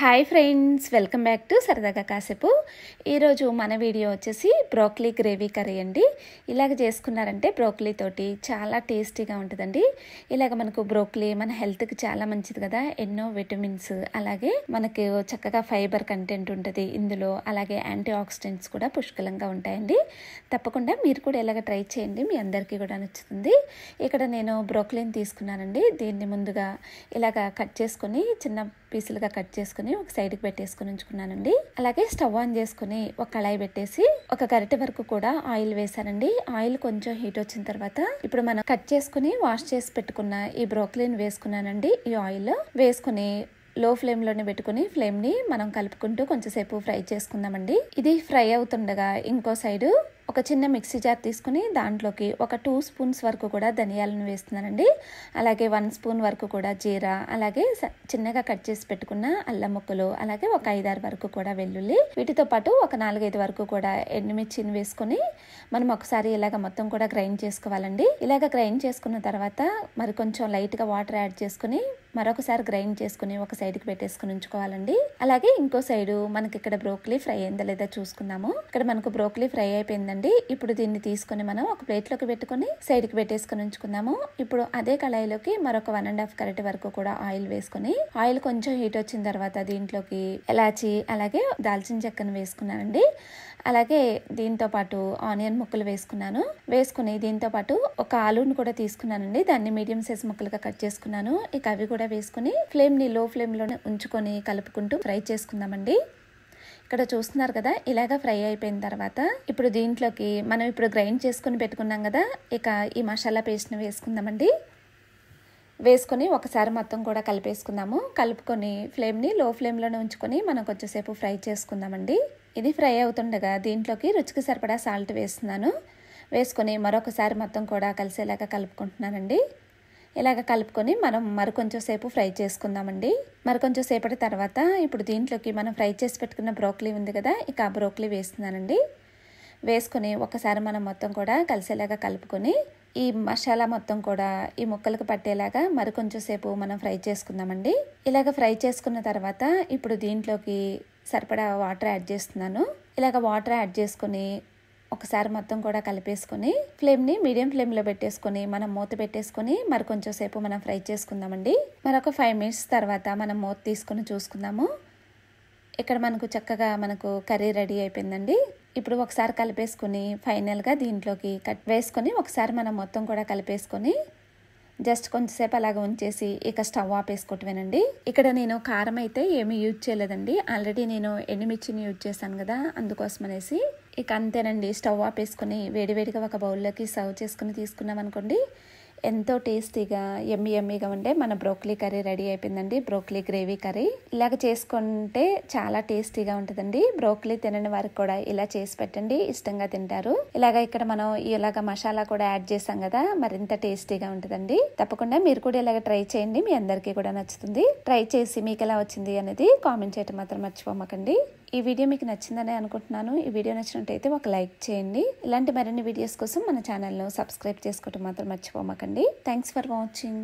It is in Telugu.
Hi friends, welcome back to సరదాగా కాసేపు. ఈరోజు మన వీడియో వచ్చేసి బ్రోకలీ గ్రేవీ కర్రీ అండి. ఇలాగ చేసుకున్నారంటే బ్రోకలీ తోటి చాలా టేస్టీగా ఉంటుందండి. ఇలాగ మనకు బ్రోకలీ మన హెల్త్కి చాలా మంచిది కదా, ఎన్నో విటమిన్స్, అలాగే మనకు చక్కగా ఫైబర్ కంటెంట్ ఉంటుంది ఇందులో, అలాగే యాంటీ ఆక్సిడెంట్స్ కూడా పుష్కలంగా ఉంటాయండి. తప్పకుండా మీరు కూడా ఇలాగ ట్రై చేయండి, మీ అందరికీ కూడా నచ్చుతుంది. ఇక్కడ నేను బ్రోకలీని తీసుకున్నానండి. దీన్ని ముందుగా ఇలాగ కట్ చేసుకొని చిన్న పీసులుగా కట్ చేసుకుని ఒక సైడ్కి పెట్టేసుకుని ఉంచుకున్నానండి. అలాగే స్టవ్ ఆన్ చేసుకుని ఒక కళాయి పెట్టేసి ఒక గరిటె వరకు కూడా ఆయిల్ వేసానండి. ఆయిల్ కొంచెం హీట్ వచ్చిన తర్వాత ఇప్పుడు మనం కట్ చేసుకుని వాష్ చేసి పెట్టుకున్న ఈ బ్రోకలీని వేసుకున్నానండి. ఈ ఆయిల్ వేసుకుని లో ఫ్లేమ్ లోనే పెట్టుకుని ఫ్లేమ్ ని మనం కలుపుకుంటూ కొంచెంసేపు ఫ్రై చేసుకుందామండి. ఇది ఫ్రై అవుతుండగా ఇంకో సైడు ఒక చిన్న మిక్సీ జార్ తీసుకుని దాంట్లోకి ఒక 2 స్పూన్స్ వరకు కూడా ధనియాలను వేస్తున్నానండి. అలాగే 1 స్పూన్ వరకు కూడా జీరా, అలాగే చిన్నగా కట్ చేసి పెట్టుకున్న అల్లం ముక్కలు, అలాగే ఒక 5-6 వరకు కూడా వెల్లుల్లి, వీటితో పాటు ఒక 4-5 వరకు కూడా ఎండుమిర్చిని వేసుకుని మనం ఒకసారి ఇలాగ మొత్తం కూడా గ్రైండ్ చేసుకోవాలండి. ఇలాగ గ్రైండ్ చేసుకున్న తర్వాత మరి కొంచెం లైట్గా వాటర్ యాడ్ చేసుకుని మరొకసారి గ్రైండ్ చేసుకుని ఒక సైడ్కి పెట్టేసుకుని ఉంచుకోవాలండి. అలాగే ఇంకో సైడు మనకి ఇక్కడ బ్రోకలీ ఫ్రై అయిందా లేదా చూసుకుందాము. ఇక్కడ మనకు బ్రోకలీ ఫ్రై అయిపోయిందండి. ఇప్పుడు దీన్ని తీసుకుని మనం ఒక ప్లేట్లోకి పెట్టుకుని సైడ్కి పెట్టేసుకుని ఉంచుకుందాము. ఇప్పుడు అదే కళాయిలోకి మరొక 1.5 గరిటె వరకు కూడా ఆయిల్ వేసుకుని, ఆయిల్ కొంచెం హీట్ వచ్చిన తర్వాత దీంట్లోకి ఎలాచి అలాగే దాల్చిన చెక్కను వేసుకున్నానండి. అలాగే దీంతో పాటు ఆనియన్ ముక్కలు వేసుకున్నాను. వేసుకుని దీంతో పాటు ఒక ఆలూని కూడా తీసుకున్నానండి. దాన్ని మీడియం సైజ్ ముక్కలుగా కట్ చేసుకున్నాను. ఇక అవి కూడా వేసుకుని ఫ్లేమ్ ని లో ఫ్లేమ్ లోనే ఉంచుకొని కలుపుకుంటూ ఫ్రై చేసుకుందామండి. ఇక్కడ చూస్తున్నారు కదా, ఇలాగా ఫ్రై అయిపోయిన తర్వాత ఇప్పుడు దీంట్లోకి మనం ఇప్పుడు గ్రైండ్ చేసుకుని పెట్టుకున్నాం కదా, ఇక ఈ మసాలా పేస్ట్ని వేసుకుందామండి. వేసుకొని ఒకసారి మొత్తం కూడా కలిపేసుకుందాము. కలుపుకొని ఫ్లేమ్ని లో ఫ్లేమ్లోనే ఉంచుకొని మనం కొంచెంసేపు ఫ్రై చేసుకుందామండి. ఇది ఫ్రై అవుతుండగా దీంట్లోకి రుచికి సరిపడా సాల్ట్ వేస్తున్నాను. వేసుకొని మరొకసారి మొత్తం కూడా కలిసేలాగా కలుపుకుంటున్నానండి. ఇలాగ కలుపుకొని మనం మరికొంచెం సేపు ఫ్రై చేసుకుందామండి. మరికొంచెం సేపటి తర్వాత ఇప్పుడు దీంట్లోకి మనం ఫ్రై చేసి పెట్టుకున్న బ్రోకలీ ఉంది కదా, ఇక ఆ బ్రోకలీ వేస్తున్నానండి. వేసుకొని ఒకసారి మనం మొత్తం కూడా కలిసేలాగా కలుపుకొని ఈ మసాలా మొత్తం కూడా ఈ ముక్కలకు పట్టేలాగా మరికొంచెం సేపు మనం ఫ్రై చేసుకుందామండి. ఇలాగ ఫ్రై చేసుకున్న తర్వాత ఇప్పుడు దీంట్లోకి సరిపడా వాటర్ యాడ్ చేస్తున్నాను. ఇలాగ వాటర్ యాడ్ చేసుకుని ఒకసారి మొత్తం కూడా కలిపేసుకొని ఫ్లేమ్ని మీడియం ఫ్లేమ్లో పెట్టేసుకొని మనం మూత పెట్టేసుకొని మరి కొంచెం సేపు మనం ఫ్రై చేసుకుందామండి. మరొక 5 మినిట్స్ తర్వాత మనం మూత తీసుకుని చూసుకుందాము. ఇక్కడ మనకు చక్కగా మనకు కర్రీ రెడీ అయిపోయిందండి. ఇప్పుడు ఒకసారి కలిపేసుకుని ఫైనల్గా దీంట్లోకి కట్ వేసుకొని ఒకసారి మనం మొత్తం కూడా కలిపేసుకొని జస్ట్ కొంచెంసేపు అలాగ ఉంచేసి ఇక స్టవ్ ఆపేసుకోవటమేనండి. ఇక్కడ నేను కారం అయితే ఏమీ యూజ్ చేయలేదండి. ఆల్రెడీ నేను ఎండుమిర్చిని యూజ్ చేశాను కదా, అందుకోసం అనేసి ఇక అంతేనండి. స్టవ్ ఆపేసుకొని వేడివేడిగా ఒక బౌల్లోకి సర్వ్ చేసుకుని తీసుకున్నాం అనుకోండి, ఎంతో టేస్టీగా ఎమ్మీగా ఉండే మన బ్రోకలీ కర్రీ రెడీ అయిపోయిందండి. బ్రోకలీ గ్రేవీ కర్రీ ఇలాగ చేసుకుంటే చాలా టేస్టీగా ఉంటుందండి. బ్రోకలీ తినని వారికి కూడా ఇలా చేసి పెట్టండి, ఇష్టంగా తింటారు. ఇలాగ ఇక్కడ మనం ఇలాగ మసాలా కూడా యాడ్ చేసాం కదా, మరింత టేస్టీగా ఉంటుందండి. తప్పకుండా మీరు కూడా ఇలాగ ట్రై చేయండి, మీ అందరికీ కూడా నచ్చుతుంది. ట్రై చేసి మీకు ఎలా వచ్చింది అనేది కామెంట్ చేయడం మాత్రం మర్చిపోమాకండి. ఈ వీడియో మీకు నచ్చిందని అనుకుంటున్నాను. ఈ వీడియో నచ్చినట్టయితే ఒక లైక్ చేయండి. ఇలాంటి మరిన్ని వీడియోస్ కోసం మన ఛానల్ను సబ్స్క్రైబ్ చేసుకోవడం మాత్రం మర్చిపోమాకండి. Thanks for watching.